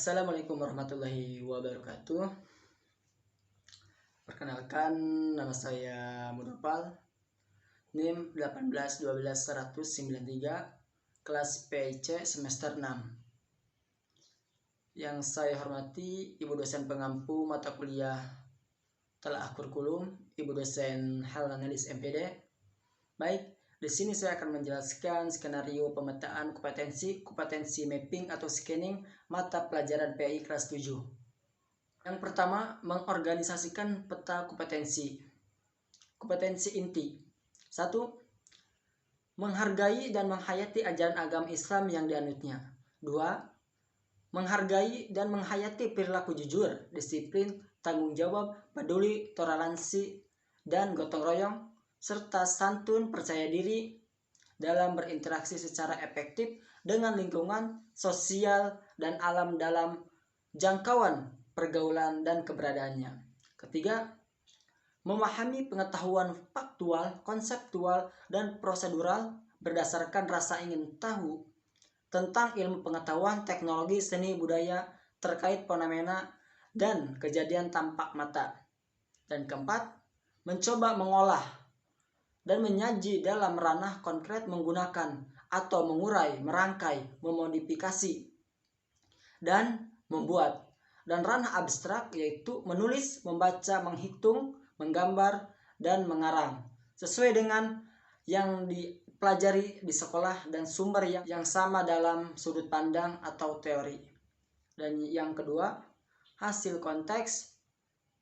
Assalamualaikum warahmatullahi wabarakatuh. Perkenalkan, nama saya Mudopal, NIM 1812193, kelas PIC semester 6. Yang saya hormati Ibu dosen pengampu mata kuliah Telaah Kurikulum, Ibu dosen Hal Analis MPD. Baik, di sini saya akan menjelaskan skenario pemetaan kompetensi mapping atau scanning mata pelajaran PI kelas 7. Yang pertama, mengorganisasikan peta kompetensi. Kompetensi inti. 1. Menghargai dan menghayati ajaran agama Islam yang dianutnya. 2. Menghargai dan menghayati perilaku jujur, disiplin, tanggung jawab, peduli, toleransi, dan gotong royong, serta santun, percaya diri dalam berinteraksi secara efektif dengan lingkungan, sosial, dan alam dalam jangkauan pergaulan dan keberadaannya. Ketiga, memahami pengetahuan faktual, konseptual, dan prosedural berdasarkan rasa ingin tahu tentang ilmu pengetahuan, teknologi, seni, budaya terkait fenomena dan kejadian tampak mata. Dan keempat, mencoba mengolah dan menyaji dalam ranah konkret menggunakan atau mengurai, merangkai, memodifikasi, dan membuat. Dan ranah abstrak yaitu menulis, membaca, menghitung, menggambar, dan mengarang sesuai dengan yang dipelajari di sekolah dan sumber yang sama dalam sudut pandang atau teori. Dan yang kedua, hasil konteks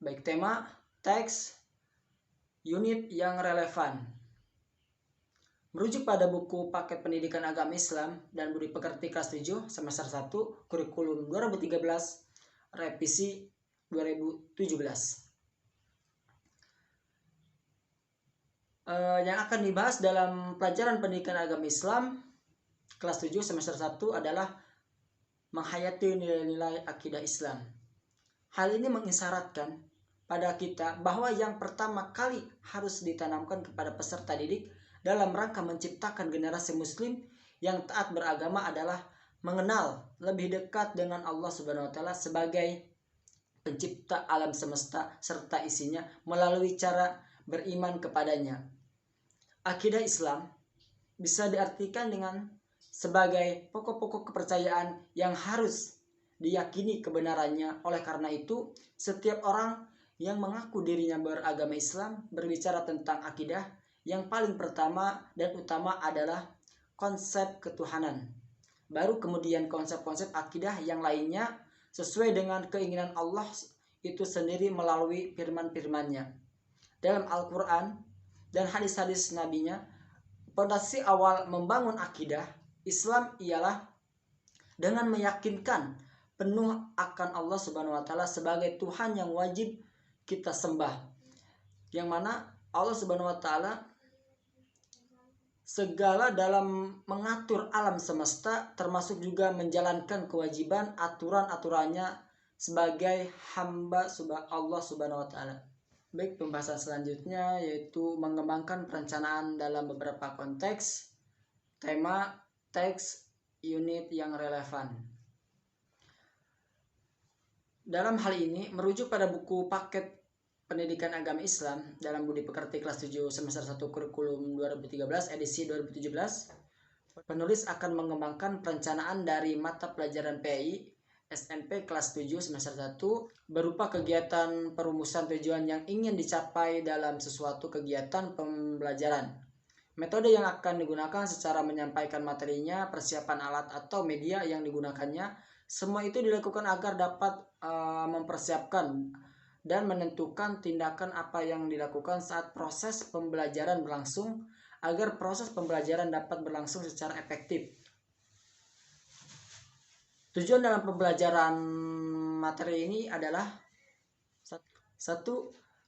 baik tema, teks, unit yang relevan. Merujuk pada buku Paket Pendidikan Agama Islam dan Budi Pekerti kelas 7 semester 1 kurikulum 2013 revisi 2017. Yang akan dibahas dalam pelajaran pendidikan agama Islam kelas 7 semester 1 adalah menghayati nilai-nilai akidah Islam. Hal ini mengisyaratkan pada kita bahwa yang pertama kali harus ditanamkan kepada peserta didik dalam rangka menciptakan generasi muslim yang taat beragama adalah mengenal lebih dekat dengan Allah Subhanahu wa taala sebagai pencipta alam semesta serta isinya melalui cara beriman kepadanya. Akidah Islam bisa diartikan dengan sebagai pokok-pokok kepercayaan yang harus diyakini kebenarannya. Oleh karena itu, setiap orang yang mengaku dirinya beragama Islam berbicara tentang akidah, yang paling pertama dan utama adalah konsep ketuhanan. Baru kemudian konsep-konsep akidah yang lainnya sesuai dengan keinginan Allah itu sendiri melalui firman-firmannya. Dalam Al-Quran dan hadis-hadis nabinya, fondasi awal membangun akidah Islam ialah dengan meyakinkan penuh akan Allah Subhanahu wa taala sebagai Tuhan yang wajib kita sembah. Yang mana Allah Subhanahu wa taala segala dalam mengatur alam semesta termasuk juga menjalankan kewajiban aturan-aturannya sebagai hamba Allah Subhanahu wa taala. Baik, pembahasan selanjutnya yaitu mengembangkan perencanaan dalam beberapa konteks, tema, teks, unit yang relevan. Dalam hal ini merujuk pada buku Paket Pendidikan Agama Islam dalam Budi Pekerti kelas 7 semester 1 kurikulum 2013 edisi 2017, penulis akan mengembangkan perencanaan dari mata pelajaran PI SMP kelas 7 semester 1 berupa kegiatan perumusan tujuan yang ingin dicapai dalam sesuatu kegiatan pembelajaran. Metode yang akan digunakan secara menyampaikan materinya, persiapan alat atau media yang digunakannya, semua itu dilakukan agar dapat mempersiapkan dan menentukan tindakan apa yang dilakukan saat proses pembelajaran berlangsung agar proses pembelajaran dapat berlangsung secara efektif. Tujuan dalam pembelajaran materi ini adalah 1.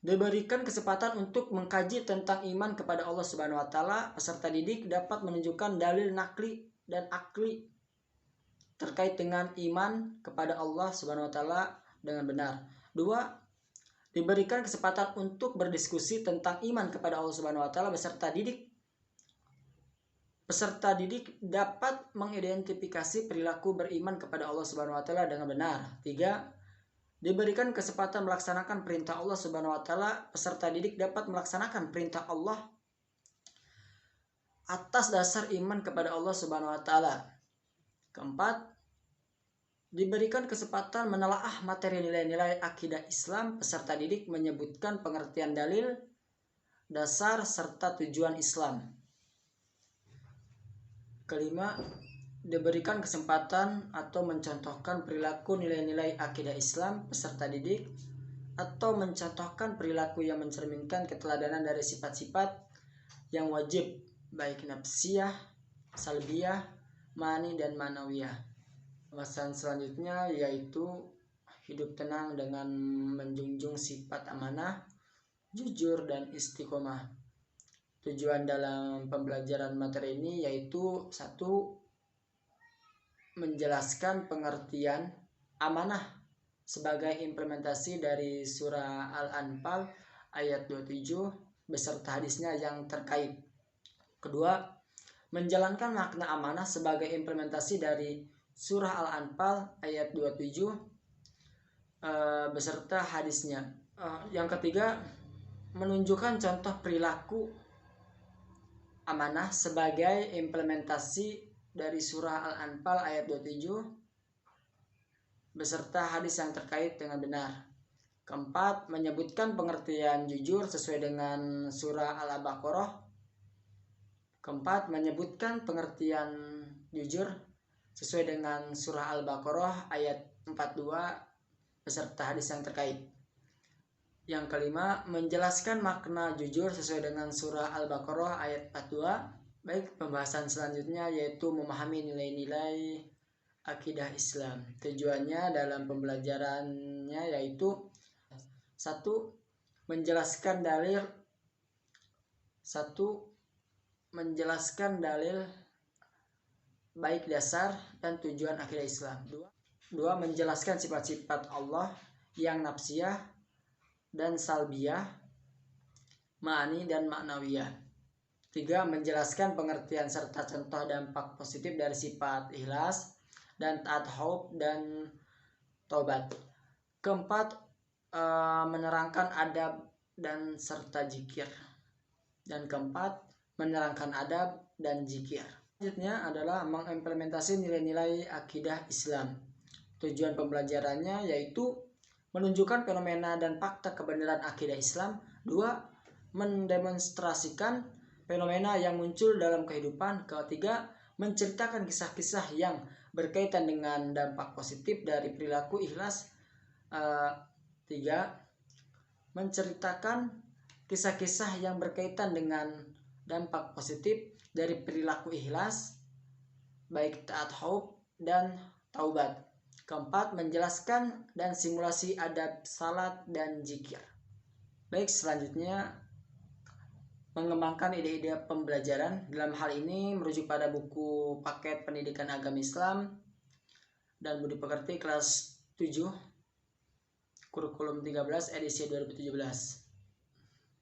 Diberikan kesempatan untuk mengkaji tentang iman kepada Allah Subhanahu wa taala. Peserta didik dapat menunjukkan dalil nakli dan akli terkait dengan iman kepada Allah Subhanahu wa taala dengan benar. 2. Diberikan kesempatan untuk berdiskusi tentang iman kepada Allah Subhanahu wa taala beserta didik Peserta didik dapat mengidentifikasi perilaku beriman kepada Allah Subhanahu wa taala dengan benar. 3. Diberikan kesempatan melaksanakan perintah Allah Subhanahu wa taala, peserta didik dapat melaksanakan perintah Allah atas dasar iman kepada Allah Subhanahu wa taala. 4. Diberikan kesempatan menelaah materi nilai-nilai akidah Islam, peserta didik menyebutkan pengertian dalil, dasar, serta tujuan Islam. 5. Diberikan kesempatan atau mencontohkan perilaku nilai-nilai akidah Islam, peserta didik, atau mencontohkan perilaku yang mencerminkan keteladanan dari sifat-sifat yang wajib, baik nafsiyah, salbiyah, ma'ani, dan ma'nawiyah. Pembahasan selanjutnya yaitu hidup tenang dengan menjunjung sifat amanah, jujur, dan istiqomah. Tujuan dalam pembelajaran materi ini yaitu 1. Menjelaskan pengertian amanah sebagai implementasi dari surah Al-Anfal ayat 27 beserta hadisnya yang terkait. 2. Menjalankan makna amanah sebagai implementasi dari surah Al-Anfal ayat 27 beserta hadisnya. Yang ketiga, menunjukkan contoh perilaku amanah sebagai implementasi dari surah Al-Anfal ayat 27 beserta hadis yang terkait dengan benar. 4. Menyebutkan pengertian jujur sesuai dengan surah Al-Baqarah. 4. Menyebutkan pengertian jujur sesuai dengan surah Al-Baqarah ayat 42 beserta hadis yang terkait. Yang 5. Menjelaskan makna jujur sesuai dengan surah Al-Baqarah ayat 42. Baik, pembahasan selanjutnya yaitu memahami nilai-nilai akidah Islam. Tujuannya dalam pembelajarannya yaitu 1. Menjelaskan dalil baik dasar dan tujuan akidah Islam. 2. Menjelaskan sifat-sifat Allah yang nafsiyah dan salbiyah, ma'ani, dan ma'nawiyah. 3. Menjelaskan pengertian serta contoh dampak positif dari sifat ikhlas dan taat khauf dan taubat. 4. Menerangkan adab dan serta zikir. Dan 4. Menerangkan adab dan zikir. Selanjutnya adalah mengimplementasi nilai-nilai akidah Islam. Tujuan pembelajarannya yaitu menunjukkan fenomena dan fakta kebenaran akidah Islam. 2. Mendemonstrasikan fenomena yang muncul dalam kehidupan. 3. Menceritakan kisah-kisah yang berkaitan dengan dampak positif dari perilaku ikhlas. 3. Menceritakan kisah-kisah yang berkaitan dengan dampak positif dari perilaku ikhlas, baik taat khauf dan taubat. 4. Menjelaskan dan simulasi adab salat dan zikir. Baik, selanjutnya mengembangkan ide-ide pembelajaran. Dalam hal ini merujuk pada buku Paket Pendidikan Agama Islam dan Budi Pekerti kelas 7 kurikulum 13 edisi 2017.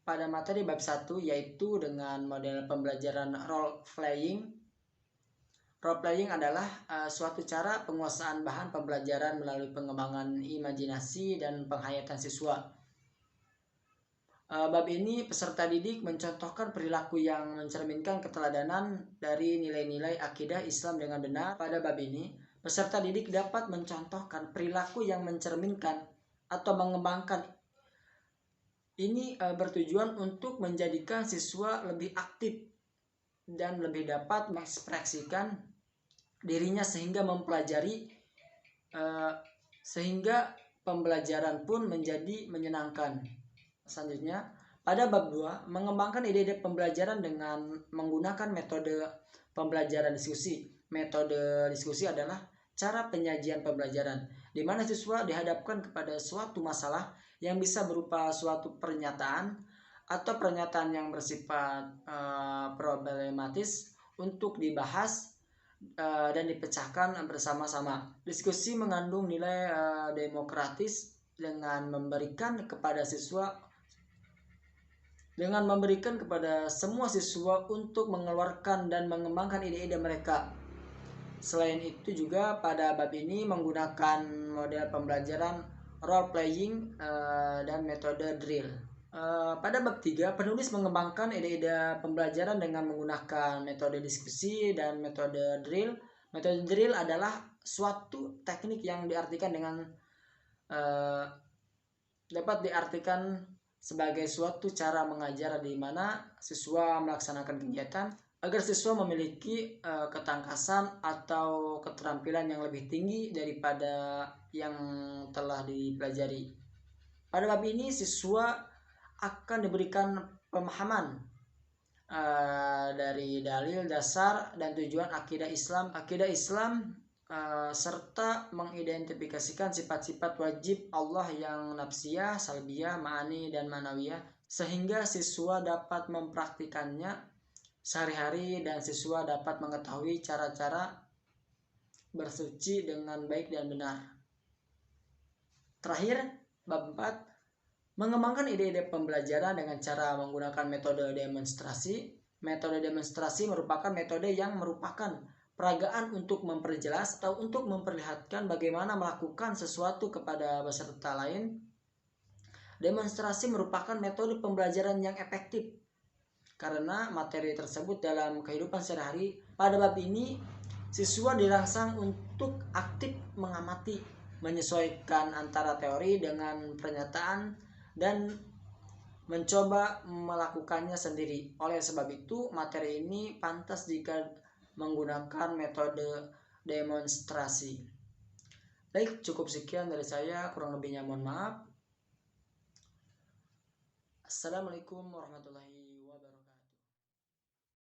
Pada materi bab 1 yaitu dengan model pembelajaran role playing. Role playing adalah suatu cara penguasaan bahan pembelajaran melalui pengembangan imajinasi dan penghayatan siswa. Bab ini peserta didik mencontohkan perilaku yang mencerminkan keteladanan dari nilai-nilai akidah Islam dengan benar. Pada bab ini, peserta didik dapat mencontohkan perilaku yang mencerminkan atau mengembangkan. Ini bertujuan untuk menjadikan siswa lebih aktif dan lebih dapat mengekspresikan dirinya sehingga sehingga pembelajaran pun menjadi menyenangkan. Selanjutnya, pada bab 2, mengembangkan ide-ide pembelajaran dengan menggunakan metode pembelajaran diskusi. Metode diskusi adalah cara penyajian pembelajaran, di mana siswa dihadapkan kepada suatu masalah yang bisa berupa suatu pernyataan atau pernyataan yang bersifat problematis untuk dibahas dan dipecahkan bersama-sama. Diskusi mengandung nilai demokratis dengan memberikan kepada siswa dengan memberikan kepada semua siswa untuk mengeluarkan dan mengembangkan ide-ide mereka. Selain itu juga pada bab ini menggunakan model pembelajaran role playing dan metode drill. Pada bab 3, penulis mengembangkan ide-ide pembelajaran dengan menggunakan metode diskusi dan metode drill. Metode drill adalah suatu teknik yang diartikan dengan dapat diartikan sebagai suatu cara mengajar di mana siswa melaksanakan kegiatan agar siswa memiliki ketangkasan atau keterampilan yang lebih tinggi daripada yang telah dipelajari. Pada bab ini siswa akan diberikan pemahaman dari dalil dasar dan tujuan akidah Islam serta mengidentifikasikan sifat-sifat wajib Allah yang nafsiyah, salbiyah, ma'ani, dan manawiyah sehingga siswa dapat mempraktikannya sehari-hari dan siswa dapat mengetahui cara-cara bersuci dengan baik dan benar. Terakhir, bab 4, mengembangkan ide-ide pembelajaran dengan cara menggunakan metode demonstrasi. Metode demonstrasi merupakan metode yang merupakan peragaan untuk memperjelas atau untuk memperlihatkan bagaimana melakukan sesuatu kepada peserta lain. Demonstrasi merupakan metode pembelajaran yang efektif karena materi tersebut dalam kehidupan sehari-hari. Pada bab ini, siswa dirangsang untuk aktif mengamati, menyesuaikan antara teori dengan pernyataan, dan mencoba melakukannya sendiri. Oleh sebab itu, materi ini pantas jika menggunakan metode demonstrasi. Baik, cukup sekian dari saya, kurang lebihnya mohon maaf. Assalamualaikum warahmatullahi wabarakatuh.